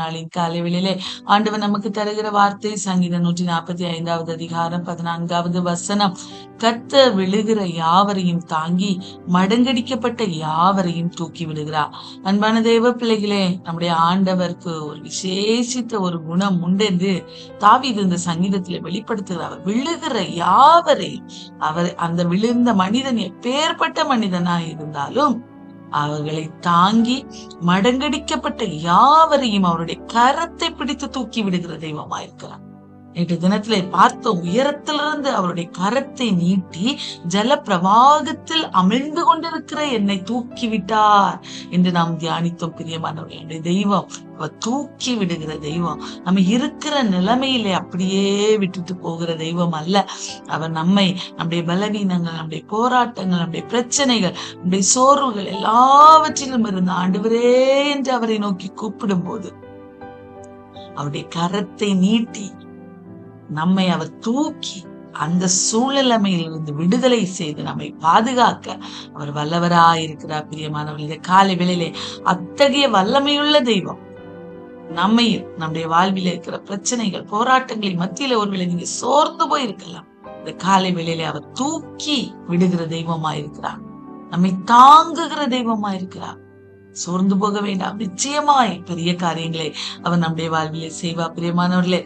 நாளின் காலை வேளையிலே ஆண்டவர் நமக்கு தருகிற வார்த்தை சங்கீதம் 145 அதிகாரம் 14வது வசனம். கர்த்தர் விழுகிற யாவரையும் தாங்கி மடங்கடிக்கப்பட்ட யாவரையும் தூக்கி விடுகிறார். அன்பான தேவ பிள்ளைகளே, நம்முடைய ஆண்டவருக்கு ஒரு விசேஷித்த ஒரு குணம் உண்டு என்று தாவீது இந்த சங்கீதத்திலே வெளிப்படுத்துகிறார். அவர் விழுகிற யாவரையும், அவர் அந்த விழுந்த மனிதன் எப்பேற்பட்ட மனிதனாய் இருந்தாலும் அவர்களை தாங்கி மடங்கடிக்கப்பட்ட யாவரையும் அவருடைய கரத்தை பிடித்து தூக்கி விடுகிற தெய்வமாயிருக்கிறார். நேற்று தினத்திலே பார்த்தோம், உயரத்திலிருந்து அவருடைய கரத்தை நீட்டி ஜல பிரவாகத்தில் அமிழ்ந்து கொண்டிருக்கிற என்னை தூக்கி விட்டார் என்று நாம் தியானித்தோம். பிரியமானவர்களுடைய தெய்வம் அவர் தூக்கி விடுகிற தெய்வம். நம்ம இருக்கிற நிலைமையிலே அப்படியே விட்டுட்டு போகிற தெய்வம் அல்ல. அவர் நம்முடைய பலவீனங்கள், நம்முடைய போராட்டங்கள், நம்முடைய பிரச்சனைகள், நம்முடைய சோர்வுகள் எல்லாவற்றிலும் இருந்து ஆண்டவரே என்று அவரை நோக்கி கூப்பிடும் போது அவருடைய கரத்தை நீட்டி நம்மை அவர் தூக்கி அந்த சூழ்நிலைமையிலிருந்து விடுதலை செய்து நம்மை பாதுகாக்க அவர் வல்லவராயிருக்கிறார். பிரியமானவர்களே, காலை வேளையிலே அத்தகைய வல்லமையுள்ள தெய்வம் நம்மையும் நம்முடைய வாழ்வில் இருக்கிற பிரச்சனைகள், போராட்டங்களின் மத்தியில ஒருவேளை நீங்க சோர்ந்து போயிருக்கலாம். இந்த காலை வேளையிலே அவர் தூக்கி விடுகிற தெய்வமாயிருக்கிறார். நம்மை தாங்குகிற தெய்வமாயிருக்கிறார். சோர்ந்து போக வேண்டாம். நிச்சயமாய் பெரிய காரியங்களை அவர் நம்முடைய வாழ்விலே செய்வார். பிரியமானவர்களே,